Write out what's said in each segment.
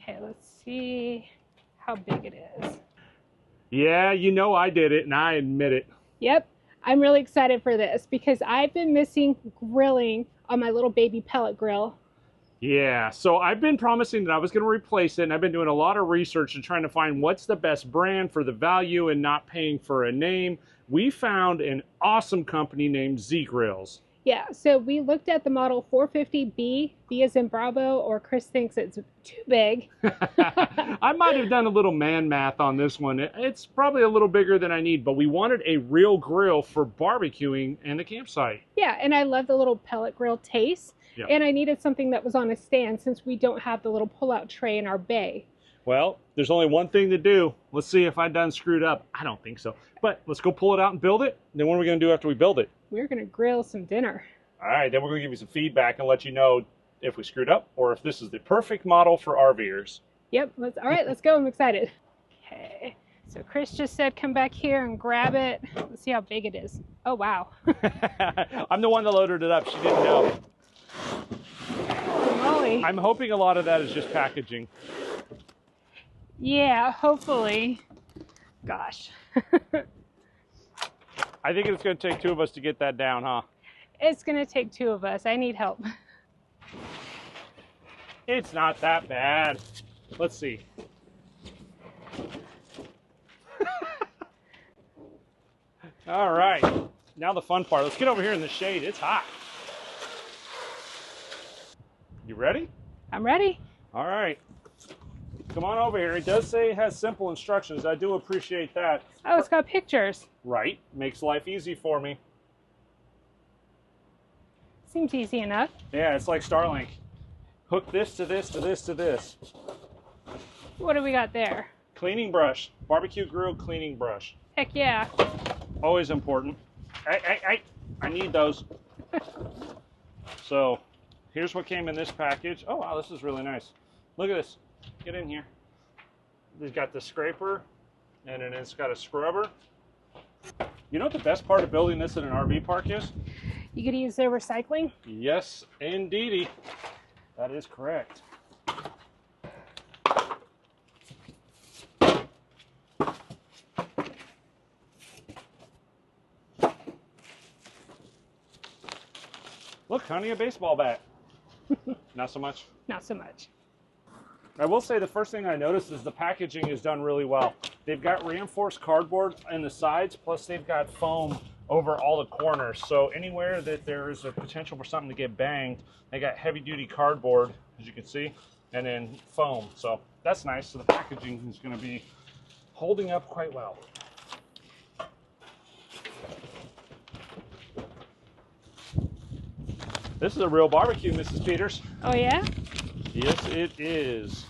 Okay, let's see how big it is. Yeah, you know I did it, and I admit it. Yep, I'm really excited for this because I've been missing grilling on my little baby pellet grill. Yeah, so I've been promising that I was going to replace it, and I've been doing a lot of research and trying to find what's the best brand for the value and not paying for a name. We found an awesome company named ZGrills. Yeah, so we looked at the model 450B, B as in Bravo, or Chris thinks it's too big. I might have done a little man math on this one. It's probably a little bigger than I need, but we wanted a real grill for barbecuing in the campsite. Yeah, and I love the little pellet grill taste. Yep. And I needed something that was on a stand since we don't have the little pull-out tray in our bay. Well, there's only one thing to do. Let's see if I done screwed up. I don't think so. But let's go pull it out and build it. Then what are we going to do after we build it? We're going to grill some dinner. All right, then we're going to give you some feedback and let you know if we screwed up or if this is the perfect model for RVers. Yep, all right, let's go. I'm excited. Okay, so Chris just said come back here and grab it. Let's see how big it is. Oh, wow. I'm the one that loaded it up. She didn't know. Holy moly. I'm hoping a lot of that is just packaging. Yeah, hopefully. Gosh. I think it's going to take two of us to get that down, huh? It's going to take two of us. I need help. It's not that bad. Let's see. All right. Now the fun part. Let's get over here in the shade. It's hot. You ready? I'm ready. All right. Come on over here. It does say it has simple instructions. I do appreciate that. Oh, it's got pictures. Right. Makes life easy for me. Seems easy enough. Yeah, it's like Starlink. Hook this to this to this to this. What do we got there? Cleaning brush. Barbecue grill cleaning brush. Heck yeah. Always important. I need those. So, here's what came in this package. Oh, wow, this is really nice. Look at this. Get in here. It's got the scraper, and then it's got a scrubber. You know what the best part of building this in an RV park is? You could use their recycling? Yes, indeedy. That is correct. Look, honey, a baseball bat. Not so much? Not so much. I will say the first thing I noticed is the packaging is done really well. They've got reinforced cardboard in the sides, plus they've got foam over all the corners. So anywhere that there is a potential for something to get banged, they got heavy duty cardboard, as you can see, and then foam. So that's nice. So the packaging is going to be holding up quite well. This is a real barbecue, Mrs. Peters. Oh, yeah? Yes, it is.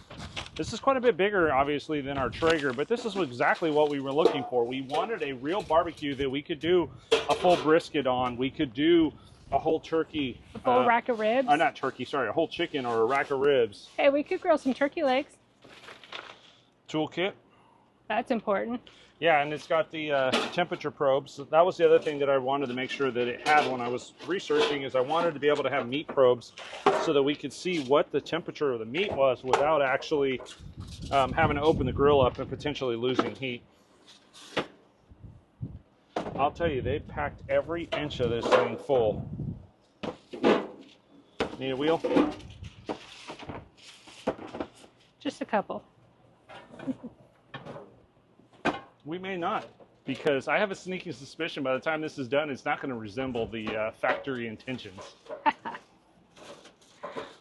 This is quite a bit bigger, obviously, than our Traeger, but this is exactly what we were looking for. We wanted a real barbecue that we could do a full brisket on. We could do a whole turkey. A full rack of ribs? Not turkey, sorry, a whole chicken or a rack of ribs. Hey, we could grill some turkey legs. Toolkit. That's important. Yeah, and it's got the temperature probes. That was the other thing that I wanted to make sure that it had when I was researching, is I wanted to be able to have meat probes so that we could see what the temperature of the meat was without actually having to open the grill up and potentially losing heat. I'll tell you, they packed every inch of this thing full. Need a wheel? Just a couple. We may not, because I have a sneaking suspicion by the time this is done, it's not going to resemble the factory intentions.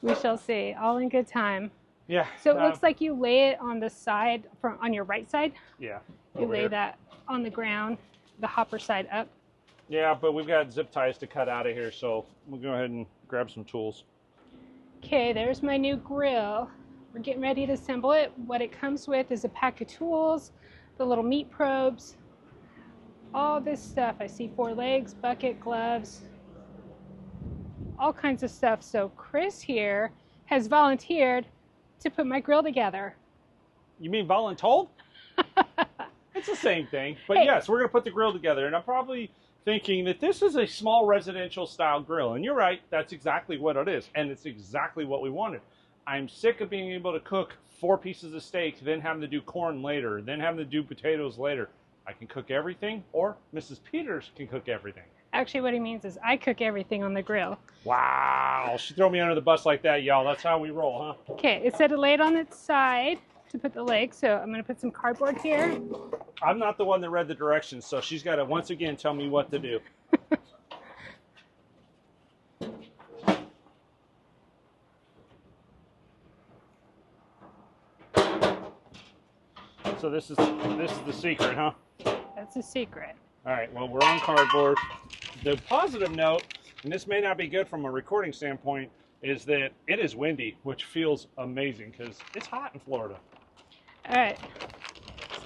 We shall see. All in good time. Yeah. So it looks like you lay it on the side, on your right side? Yeah. You lay that on the ground, the hopper side up? Yeah, but we've got zip ties to cut out of here, so we'll go ahead and grab some tools. Okay, there's my new grill. We're getting ready to assemble it. What it comes with is a pack of tools, the little meat probes, all this stuff. I see 4 legs, bucket, gloves, all kinds of stuff. So Chris here has volunteered to put my grill together. You mean voluntold? It's the same thing. But hey. Yes, we're going to put the grill together. And I'm probably thinking that this is a small residential style grill. And you're right, that's exactly what it is. And it's exactly what we wanted. I'm sick of being able to cook 4 pieces of steak, then having to do corn later, then having to do potatoes later. I can cook everything, or Mrs. Peters can cook everything. Actually, what he means is I cook everything on the grill. Wow, she threw me under the bus like that, y'all. That's how we roll, huh? Okay, it said to lay it on its side to put the legs, so I'm going to put some cardboard here. I'm not the one that read the directions, so she's got to once again tell me what to do. So this is the secret, huh? That's a secret. All right, well, we're on cardboard. The positive note, and this may not be good from a recording standpoint, is that it is windy, which feels amazing because it's hot in Florida. All right,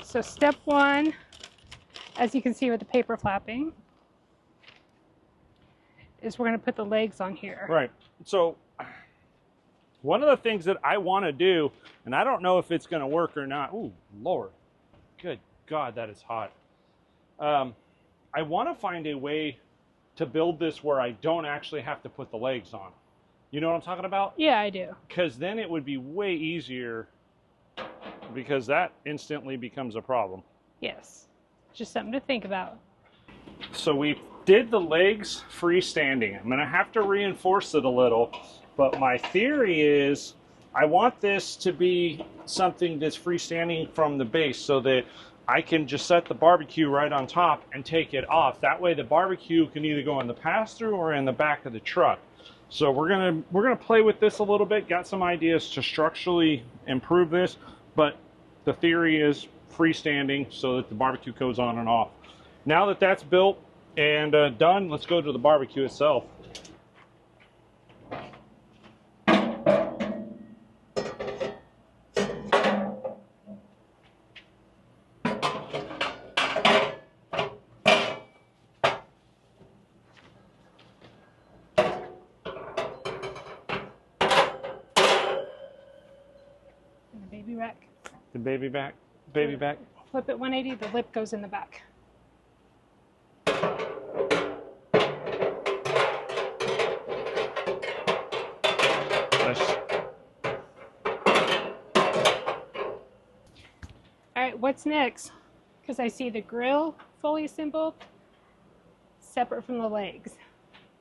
so step 1, as you can see with the paper flapping, is we're going to put the legs on here. Right, so one of the things that I want to do, and I don't know if it's going to work or not. Ooh, Lord, good God, that is hot. I want to find a way to build this where I don't actually have to put the legs on. You know what I'm talking about? Yeah, I do. Because then it would be way easier, because that instantly becomes a problem. Yes, just something to think about. So we did the legs freestanding. I'm going to have to reinforce it a little, but my theory is I want this to be something that's freestanding from the base so that I can just set the barbecue right on top and take it off. That way the barbecue can either go in the pass-through or in the back of the truck. So we're gonna play with this a little bit, got some ideas to structurally improve this, but the theory is freestanding so that the barbecue goes on and off. Now that that's built and done, let's go to the barbecue itself. The baby back. Flip it 180, the lip goes in the back. Nice. All right, what's next? Because I see the grill fully assembled, separate from the legs.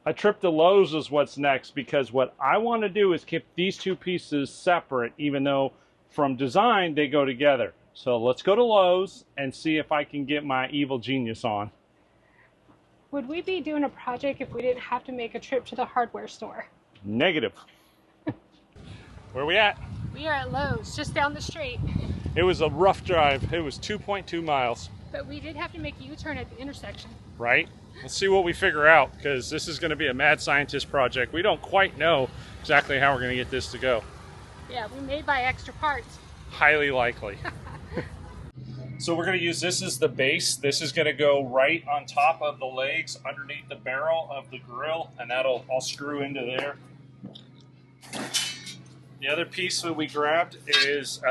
A trip to Lowe's is what's next, because what I want to do is keep these 2 pieces separate, even though from design they go together. So let's go to Lowe's and see if I can get my evil genius on. Would we be doing a project if we didn't have to make a trip to the hardware store? Negative. Where are we at? We are at Lowe's, just down the street. It was a rough drive. It was 2.2 miles. But we did have to make a U-turn at the intersection. Right? Let's see what we figure out, because this is going to be a mad scientist project. We don't quite know exactly how we're going to get this to go. Yeah, we may buy extra parts. Highly likely. So we're going to use this as the base. This is going to go right on top of the legs underneath the barrel of the grill, and that'll all screw into there. The other piece that we grabbed is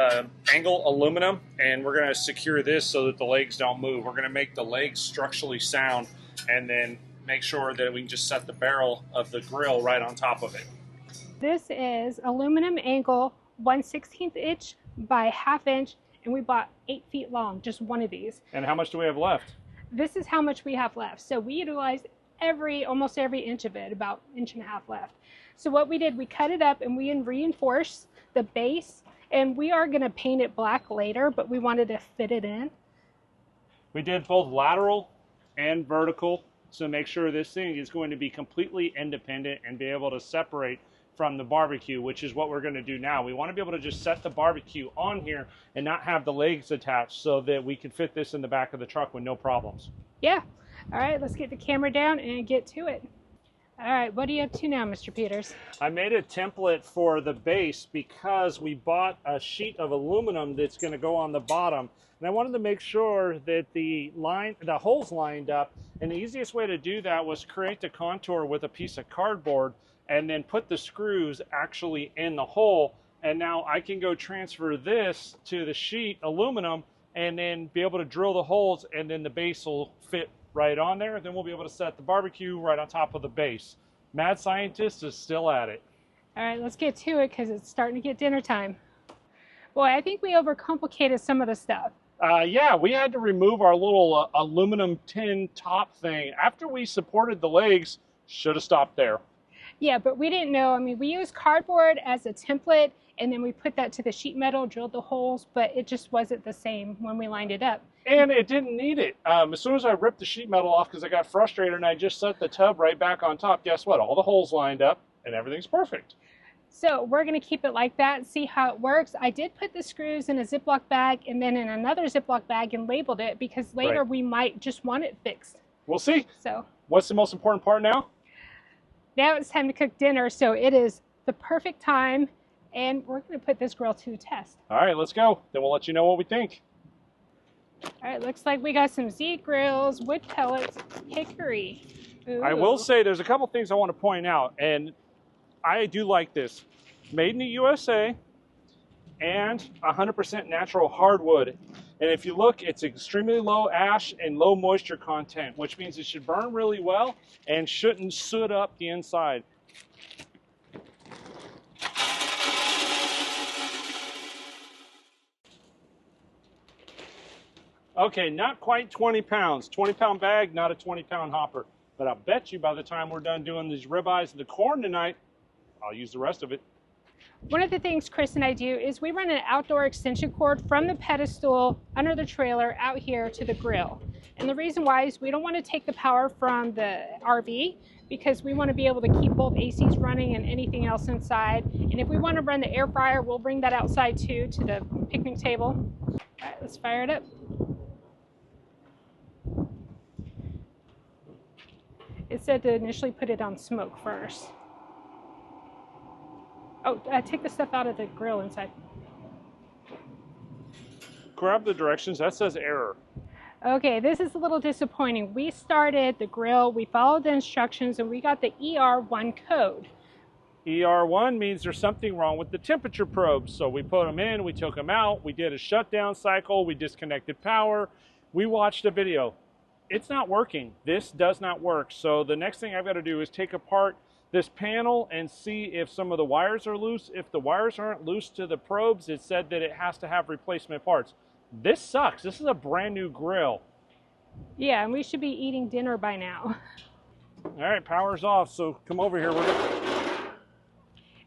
angle aluminum, and we're going to secure this so that the legs don't move. We're going to make the legs structurally sound and then make sure that we can just set the barrel of the grill right on top of it. This is aluminum angle 1/16 inch by 1/2 inch, and we bought 8 feet long, just one of these. And how much do we have left? This is how much we have left. So we utilized almost every inch of it, about 1.5 inches left. So what we did, we cut it up and we reinforced the base, and we are going to paint it black later, but we wanted to fit it in. We did both lateral and vertical to make sure this thing is going to be completely independent and be able to separate from the barbecue, which is what we're going to do now. We want to be able to just set the barbecue on here and not have the legs attached so that we can fit this in the back of the truck with no problems. Yeah. All right, let's get the camera down and get to it. All right, what are you up to now, Mr. Peters? I made a template for the base because we bought a sheet of aluminum that's going to go on the bottom. And I wanted to make sure that the holes lined up. And the easiest way to do that was create the contour with a piece of cardboard and then put the screws actually in the hole. And now I can go transfer this to the sheet aluminum and then be able to drill the holes, and then the base will fit right on there. Then we'll be able to set the barbecue right on top of the base. Mad scientist is still at it. All right, let's get to it because it's starting to get dinner time. Boy, I think we overcomplicated some of the stuff. Yeah, we had to remove our little aluminum tin top thing. After we supported the legs, should have stopped there. Yeah, but we didn't know. I mean, we used cardboard as a template, and then we put that to the sheet metal, drilled the holes, but it just wasn't the same when we lined it up. And it didn't need it. As soon as I ripped the sheet metal off because I got frustrated and I just set the tub right back on top, guess what? All the holes lined up and everything's perfect. So we're going to keep it like that and see how it works. I did put the screws in a Ziploc bag and then in another Ziploc bag and labeled it because later we might just want it fixed. We'll see. So what's the most important part now? Now it's time to cook dinner, so it is the perfect time, and we're going to put this grill to test. All right, let's go. Then we'll let you know what we think. All right, looks like we got some ZGrills, wood pellets, hickory. Ooh. I will say there's a couple things I want to point out, and I do like this. Made in the USA and 100% natural hardwood. And if you look, it's extremely low ash and low moisture content, which means it should burn really well and shouldn't soot up the inside. Okay, not quite 20 pounds. 20-pound bag, not a 20-pound hopper. But I'll bet you by the time we're done doing these ribeyes and the corn tonight, I'll use the rest of it. One of the things Chris and I do is we run an outdoor extension cord from the pedestal under the trailer out here to the grill. And the reason why is we don't want to take the power from the RV because we want to be able to keep both ACs running and anything else inside. And if we want to run the air fryer, we'll bring that outside too to the picnic table. All right, let's fire it up. It said to initially put it on smoke first. Oh, take the stuff out of the grill inside. Grab the directions. That says error. Okay, this is a little disappointing. We started the grill, we followed the instructions, and we got the ER1 code. ER1 means there's something wrong with the temperature probes. So we put them in, we took them out, we did a shutdown cycle, we disconnected power, we watched a video. It's not working. This does not work. So the next thing I've got to do is take apart this panel and see if some of the wires are loose. If the wires aren't loose to the probes, it said that it has to have replacement parts. This sucks. This is a brand new grill. Yeah, and we should be eating dinner by now. All right, power's off, so come over here.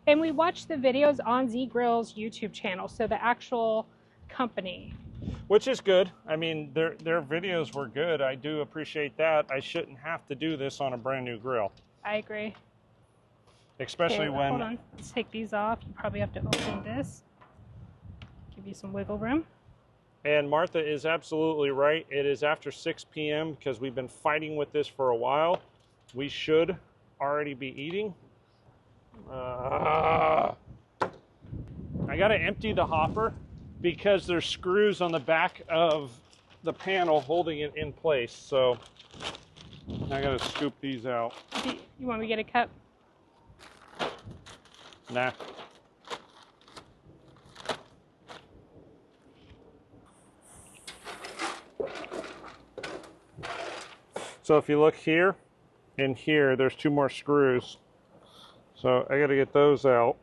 And we watched the videos on ZGrills YouTube channel, so the actual company. Which is good. I mean, their videos were good. I do appreciate that. I shouldn't have to do this on a brand new grill. I agree. Especially when... Hold on. Let's take these off. You probably have to open this. Give you some wiggle room. And Martha is absolutely right. It is after 6 p.m. because we've been fighting with this for a while. We should already be eating. I got to empty the hopper because there's screws on the back of the panel holding it in place. So I got to scoop these out. You want me to get a cup? Nah. So if you look here and here, there's 2 more screws. So I got to get those out.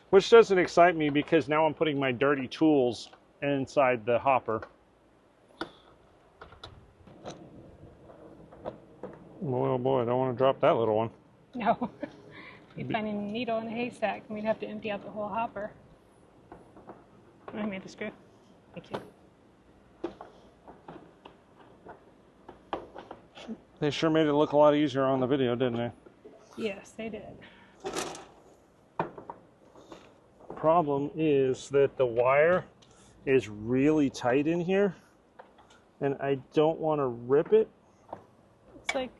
Which doesn't excite me because now I'm putting my dirty tools inside the hopper. Oh boy, I don't want to drop that little one. No. We'd find a needle in a haystack and we'd have to empty out the whole hopper. I made the screw. Thank you. They sure made it look a lot easier on the video, didn't they? Yes, they did. Problem is that the wire is really tight in here and I don't want to rip it. It's like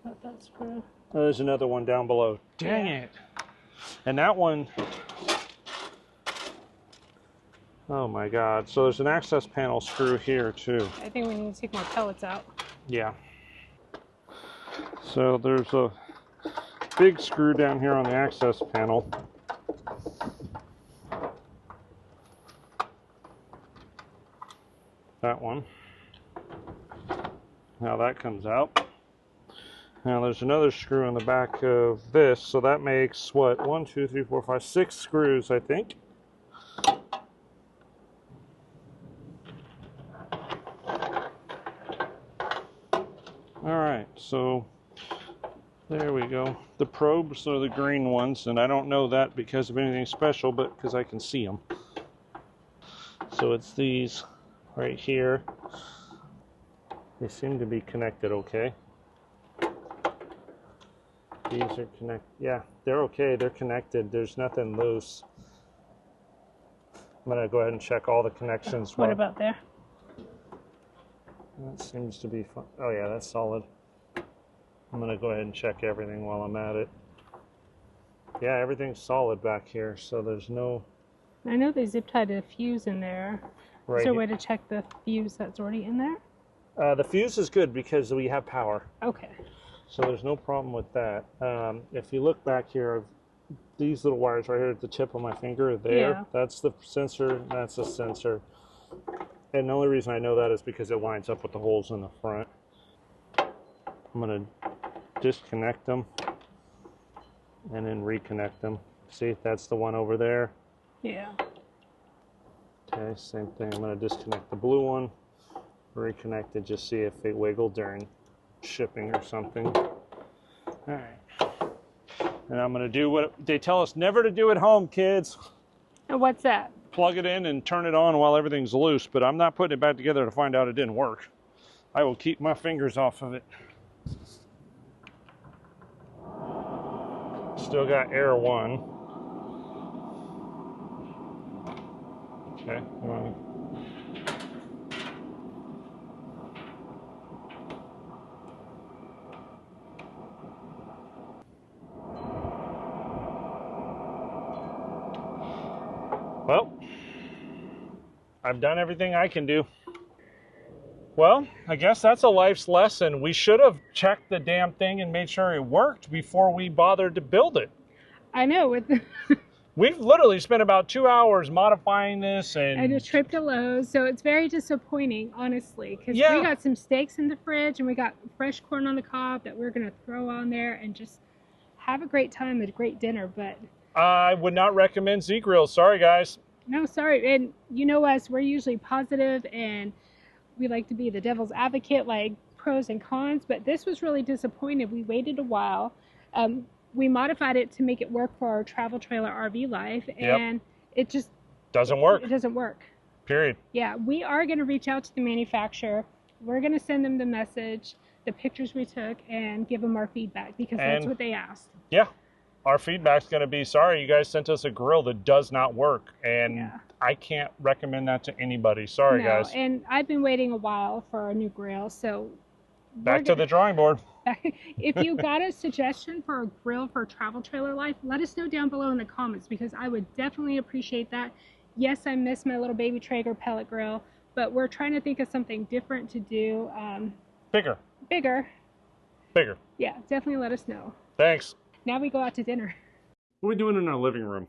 not that screw. Oh, there's another one down below. Dang it. And that one, oh my God. So there's an access panel screw here too. I think we need to take more pellets out. Yeah. So there's a big screw down here on the access panel. That one. Now that comes out. Now there's another screw in the back of this, so that makes what? 1, 2, 3, 4, 5, 6 screws, I think. Alright, so there we go. The probes are the green ones, and I don't know that because of anything special, but because I can see them. So it's these right here. They seem to be connected okay. These are connected. Yeah, they're okay. They're connected. There's nothing loose. I'm going to go ahead and check all the connections. What about there? That seems to be fun. Oh yeah, that's solid. I'm going to go ahead and check everything while I'm at it. Yeah, everything's solid back here, so there's no... I know they zip tied a fuse in there. Right. Is there a way to check the fuse that's already in there? The fuse is good because we have power. Okay. So there's no problem with that. If you look back here, these little wires right here at the tip of my finger, there, yeah. That's the sensor, that's the sensor. And the only reason I know that is because it lines up with the holes in the front. I'm going to disconnect them and then reconnect them. See, that's the one over there. Yeah. Okay, same thing. I'm going to disconnect the blue one, reconnect it, just see if it wiggled during shipping or something. All right. And I'm going to do what they tell us never to do at home, kids. And what's that? Plug it in and turn it on while everything's loose, but I'm not putting it back together to find out it didn't work. I will keep my fingers off of it. Still got air 1. Okay. Well, I've done everything I can do. Well, I guess that's a life's lesson. We should have checked the damn thing and made sure it worked before we bothered to build it. I know. We've literally spent about 2 hours modifying this and a trip to Lowe's, so it's very disappointing, honestly, because yeah. We got some steaks in the fridge and we got fresh corn on the cob that we're going to throw on there and just have a great time, a great dinner, but... I would not recommend ZGrills. Sorry, guys. No, sorry. And you know us, we're usually positive and we like to be the devil's advocate, like pros and cons, but this was really disappointing. We waited a while. We modified it to make it work for our travel trailer RV life, and it just doesn't work. It doesn't work. Period. Yeah, we are going to reach out to the manufacturer. We're going to send them the message, the pictures we took, and give them our feedback because that's what they asked. Yeah. Our feedback's going to be, sorry, you guys sent us a grill that does not work, and I can't recommend that to anybody. Sorry, guys. And I've been waiting a while for a new grill, so... Back to the drawing board. If you got a suggestion for a grill for travel trailer life, let us know down below in the comments because I would definitely appreciate that. Yes, I miss my little baby Traeger pellet grill, but we're trying to think of something different to do. Bigger. Yeah, definitely let us know. Thanks. Now we go out to dinner. What are we doing in our living room?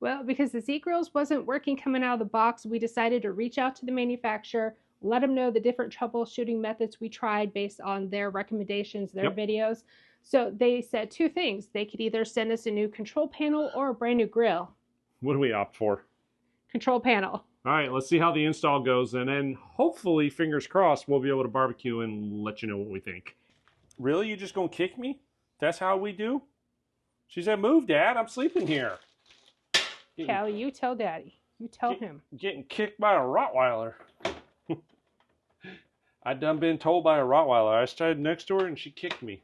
Well, because the ZGrills wasn't working coming out of the box, we decided to reach out to the manufacturer, let them know the different troubleshooting methods we tried based on their recommendations, their videos. So they said 2 things. They could either send us a new control panel or a brand new grill. What do we opt for? Control panel. All right, let's see how the install goes, and then hopefully, fingers crossed, we'll be able to barbecue and let you know what we think. Really? You just gonna kick me? That's how we do? She said, move, Dad. I'm sleeping here. Callie, you tell Daddy. You tell him. Getting kicked by a rottweiler. I done been told by a rottweiler. I started next to her and she kicked me.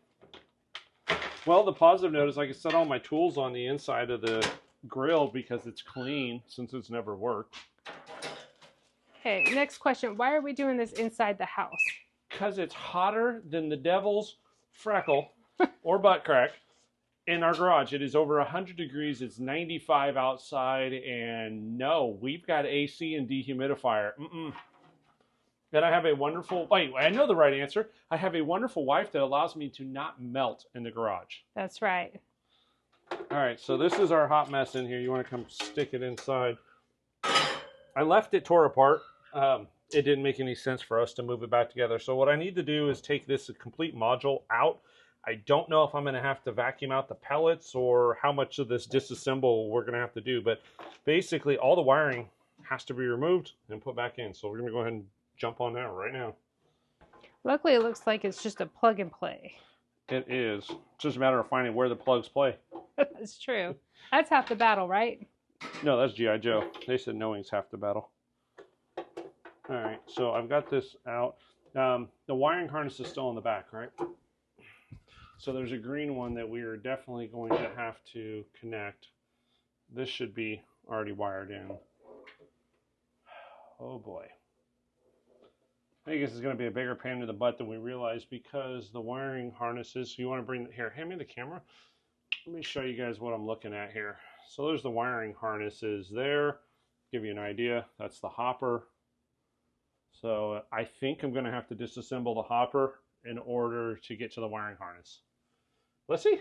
Well, the positive note is I can set all my tools on the inside of the grill because it's clean since it's never worked. Okay, next question. Why are we doing this inside the house? Because it's hotter than the devil's freckle or butt crack in our garage. It is over 100 degrees. It's 95 outside. And no, we've got AC and dehumidifier. And I have a wonderful, wait, I know the right answer. I have a wonderful wife that allows me to not melt in the garage. That's right. All right, so this is our hot mess in here. You want to come stick it inside. I left it tore apart. It didn't make any sense for us to move it back together. So what I need to do is take this complete module out. I don't know if I'm going to have to vacuum out the pellets or how much of this disassemble we're going to have to do, but basically all the wiring has to be removed and put back in. So we're going to go ahead and jump on that right now. Luckily, it looks like it's just a plug and play. It is. It's just a matter of finding where the plugs play. That's true. That's half the battle, right? No, that's G.I. Joe. They said knowing's half the battle. All right, so I've got this out. The wiring harness is still in the back, right? So there's a green one that we are definitely going to have to connect. This should be already wired in. Oh boy. I think this is going to be a bigger pain in the butt than we realized because the wiring harnesses, so you want to bring, here, hand me the camera. Let me show you guys what I'm looking at here. So there's the wiring harnesses there. Give you an idea, that's the hopper. So I think I'm going to have to disassemble the hopper in order to get to the wiring harness. Let's see.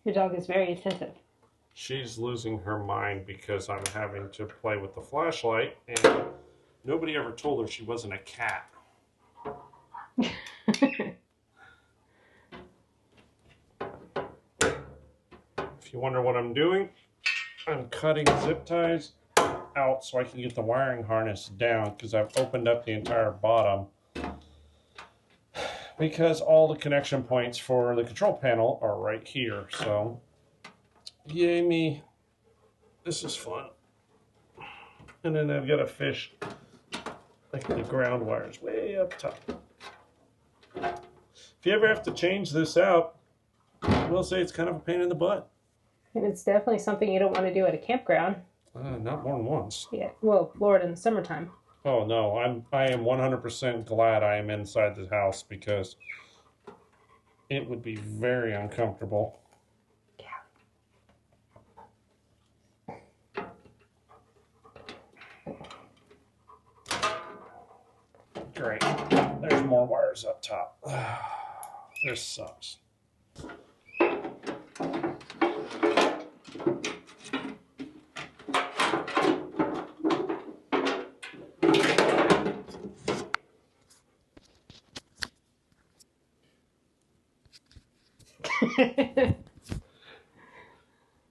Your dog is very attentive. She's losing her mind because I'm having to play with the flashlight, and nobody ever told her she wasn't a cat. If you wonder what I'm doing, I'm cutting zip ties out so I can get the wiring harness down because I've opened up the entire bottom. Because all the connection points for the control panel are right here. So, yay me. This is fun. And then I've got to fish like the ground wires way up top. If you ever have to change this out, I will say it's kind of a pain in the butt. And it's definitely something you don't want to do at a campground. Not more than once. Yeah, well, Florida in the summertime. Oh no, I am 100% glad I am inside the house because it would be very uncomfortable. Great. There's more wires up top. This sucks.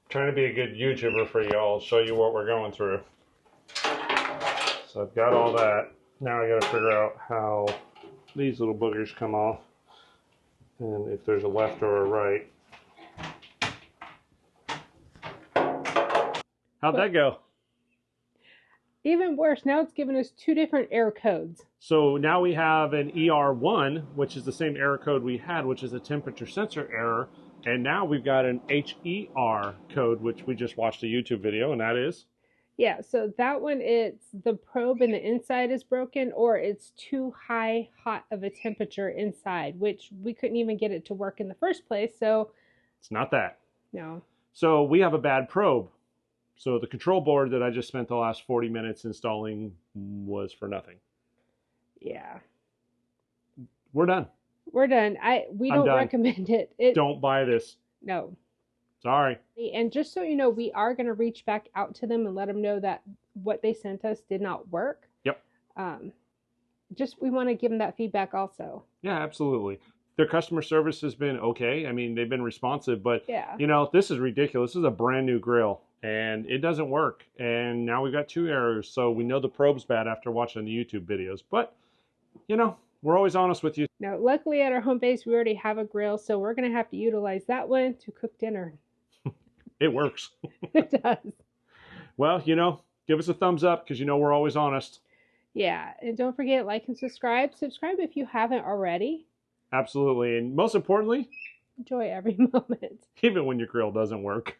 Trying to be a good YouTuber for y'all, show you what we're going through. So I've got all that. Now I got to figure out how these little boogers come off and if there's a left or a right. How'd that go? Even worse, now it's giving us two different error codes. So now we have an ER1, which is the same error code we had, which is a temperature sensor error. And now we've got an HER code, which we just watched a YouTube video, and that is? Yeah, so that one, it's the probe in the inside is broken, or it's too hot of a temperature inside, which we couldn't even get it to work in the first place, so... It's not that. No. So we have a bad probe. So the control board that I just spent the last 40 minutes installing was for nothing. Yeah. We're done. We're done. We don't recommend it. Don't buy this. No. Sorry. And just so you know, we are going to reach back out to them and let them know that what they sent us did not work. Yep. We want to give them that feedback also. Yeah, absolutely. Their customer service has been okay. I mean, they've been responsive, but yeah. You know, this is ridiculous. This is a brand new grill and it doesn't work. And now we've got two errors. So we know the probe's bad after watching the YouTube videos, but you know, we're always honest with you. Now, luckily at our home base, we already have a grill, so we're going to have to utilize that one to cook dinner. It works. It does. Well, you know, give us a thumbs up because you know we're always honest. Yeah, and don't forget, like and subscribe. Subscribe if you haven't already. Absolutely, and most importantly, enjoy every moment. Even when your grill doesn't work.